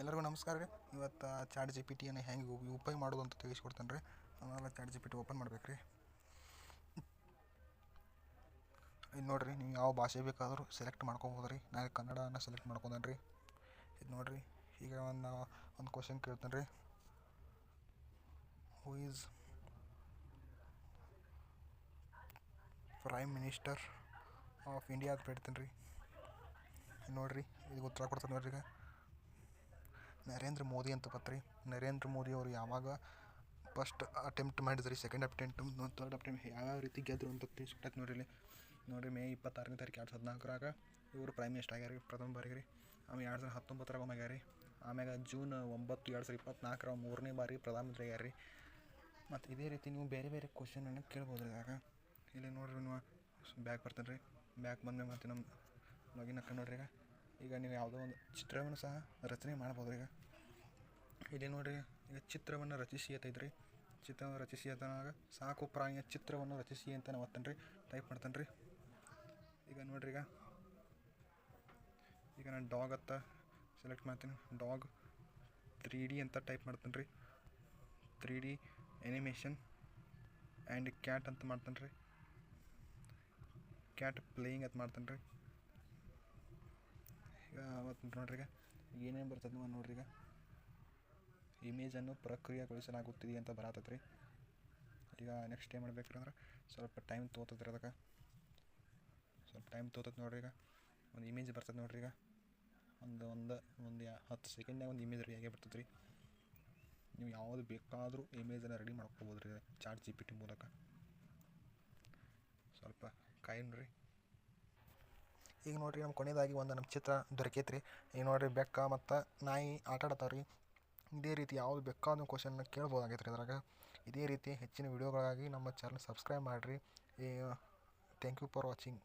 ಎಲ್ಲರಿಗೂ ನಮಸ್ಕಾರ ರೀ. ಇವತ್ತು ಚಾಟ್ ಜಿ ಪಿ ಟಿಯನ್ನು ಹೆಂಗೆ ಉಪಯೋಗ ಮಾಡೋದು ಅಂತ ತಿಳಿಸ್ಕೊಡ್ತೇನೆ ರೀ. ಆಮೇಲೆ chat G P T open ಮಾಡ್ಬೇಕು ರೀ. ಇದು ನೋಡಿರಿ, ನೀವು ಯಾವ ಭಾಷೆ ಬೇಕಾದರೂ ಸೆಲೆಕ್ಟ್ ಮಾಡ್ಕೊಬೋದು ರೀ. ನಾನು ಕನ್ನಡನ ಸೆಲೆಕ್ಟ್ ಮಾಡ್ಕೊಂಡೇನೆ ರೀ. ಇದು ನೋಡಿರಿ, ಈಗ ಒಂದು ಕ್ವಶನ್ ಕೇಳ್ತೇನೆ ರೀ. Who is prime minister of India ಅಂತ ಹೇಳ್ತೇನೆ ರೀ. ನೋಡಿರಿ, ಇದು ಉತ್ತರ ಕೊಡ್ತೇನೆ ನೋಡ್ರಿ. ಈಗ ನರೇಂದ್ರ ಮೋದಿ ಅಂತ ಬತ್ತು ರೀ. ನರೇಂದ್ರ ಮೋದಿ ಅವರು ಯಾವಾಗ ಫಸ್ಟ್ ಅಟೆಂಪ್ಟ್ ಮಾಡಿದ್ರಿ, ಸೆಕೆಂಡ್ ಅಟೆಂಪ್ಟ್, ಥರ್ಡ್ ಅಟೆಂಪ್ಟ್ ಯಾವ ರೀತಿ ಗೆದ್ರು ಅಂತ ತಿಳಿಸ್ಕೊಟ್ಟೈತೆ ನೋಡ್ರಿ. ನೋಡಿರಿ, ಮೇ 26ನೇ ತಾರೀಕು 2014ರಾಗ ಇವರು ಪ್ರೈಮ್ ಮಿನಿಸ್ಟರ್ ಆಗ್ಯಾರ ರೀ, ಪ್ರಥಮ ಬಾರಿಗೆ ರೀ. ಆಮೇಲೆ 2019ರಾಗ ಒಮ್ಮೆ ಆಗ್ಯಾರ ರೀ. ಆಮ್ಯಾಗ ಜೂನ್ 9, 2024 3ನೇ ಬಾರಿ ಪ್ರಧಾನಮಂತ್ರಿ ಆಗ್ಯಾರ ರೀ. ಮತ್ತು ಇದೇ ರೀತಿ ನೀವು ಬೇರೆ ಬೇರೆ ಕ್ವಶನನ್ನು ಕೇಳ್ಬೋದು ರೀ. ಆಗ ಇಲ್ಲಿ ನೋಡಿರಿ, ನೀವು ಬ್ಯಾಕ್ ಬರ್ತೇನೆ ರೀ. ಬ್ಯಾಕ್ ಬಂದ್ಮೇಲೆ ಮತ್ತೆ ನಮ್ಮ ಲಾಗಿನ್ ಹಾಕೊಂಡು ನೋಡ್ರಿ. ಈಗ ನೀವು ಯಾವುದೋ ಒಂದು ಚಿತ್ರವನ್ನು ಸಹ ರಚನೆ ಮಾಡ್ಬೋದು ಈಗ. ಇಲ್ಲಿ ನೋಡಿರಿ, ಈಗ ಚಿತ್ರವನ್ನು ರಚಿಸಿ ಅಂತೈತ್ರಿ. ಚಿತ್ರವನ್ನು ರಚಿಸಿ ಅಂತನಾಗ ಸಾಕು ಪ್ರಾಣಿಯ ಚಿತ್ರವನ್ನು ರಚಿಸಿ ಅಂತ ನಾವು ಒತ್ತೇನೆ ರೀ, ಟೈಪ್ ಮಾಡ್ತೇನೆ ರೀ. ಈಗ ನೋಡಿರಿ, ಈಗ ನಾನು ಡಾಗ್ ಅಂತ ಸೆಲೆಕ್ಟ್ ಮಾಡ್ತೀನಿ. ಡಾಗ್ 3D ಅಂತ ಟೈಪ್ ಮಾಡ್ತೇನೆ ರೀ. 3D ಎನಿಮೇಷನ್ ಆ್ಯಂಡ್ ಕ್ಯಾಟ್ ಅಂತ ಮಾಡ್ತೇನೆ ರೀ. ಕ್ಯಾಟ್ ಪ್ಲೇಯಿಂಗ್ ಅಂತ ಮಾಡ್ತೇನೆ ರೀ. ಈಗ ಅವತ್ತು ನೋಡ್ರಿ, ಈಗ ಏನೇನು ಬರ್ತದೆ ನೋಡ್ರಿ. ಈಗ ಇಮೇಜನ್ನು ಪ್ರಕ್ರಿಯೆಗೊಳಿಸಲಾಗುತ್ತಿದೆ ಅಂತ ಬರತ್ತೈತೆ ರೀ. ಈಗ ನೆಕ್ಸ್ಟ್ ಏನು ಮಾಡ್ಬೇಕ್ರಿ ಅಂದ್ರೆ ಸ್ವಲ್ಪ ಟೈಮ್ ತೊಗೊತೈತೆ ರೀ. ಅದಕ್ಕೆ ಸ್ವಲ್ಪ ಟೈಮ್ ತೊಗೊತೈತೆ ನೋಡ್ರಿ. ಈಗ ಒಂದು ಇಮೇಜ್ ಬರ್ತದೆ ನೋಡ್ರಿ. ಈಗ ಒಂದು 10 ಸೆಕೆಂಡ್ನಾಗ ಒಂದು ಇಮೇಜ್ ರೆಡಿ ಆಗೇ ಬರ್ತದೆ ರೀ. ನೀವು ಯಾವುದು ಬೇಕಾದರೂ ಇಮೇಜನ್ನು ರೆಡಿ ಮಾಡ್ಕೋಬೋದು ರೀ ಚಾಟ್ ಜಿ ಪಿ ಟಿ ಮೂಲಕ. ಸ್ವಲ್ಪ ಕಾಯಿ ನೋಡ್ರಿ. ಈಗ ನೋಡಿರಿ, ನಮ್ಮ ಕೊನೆಯದಾಗಿ ನಮ್ಮ ಚಿತ್ರ ದೊರಕೈತೆ ರೀ. ಈಗ ನೋಡಿರಿ, ಬೆಕ್ಕ ಮತ್ತು ನಾಯಿ ಆಟ ಆಡ್ತಾವೆ ರೀ. ಇದೇ ರೀತಿ ಯಾವುದು ಬೇಕಾದ ಕ್ವಶನ್ನ ಕೇಳ್ಬೋದಾಗೈತೆ ರೀ ಅದ್ರಾಗ. ಇದೇ ರೀತಿ ಹೆಚ್ಚಿನ ವಿಡಿಯೋಗಳಿಗಾಗಿ ನಮ್ಮ ಚಾನಲ್ ಸಬ್ಸ್ಕ್ರೈಬ್ ಮಾಡಿರಿ. Thank you for watching.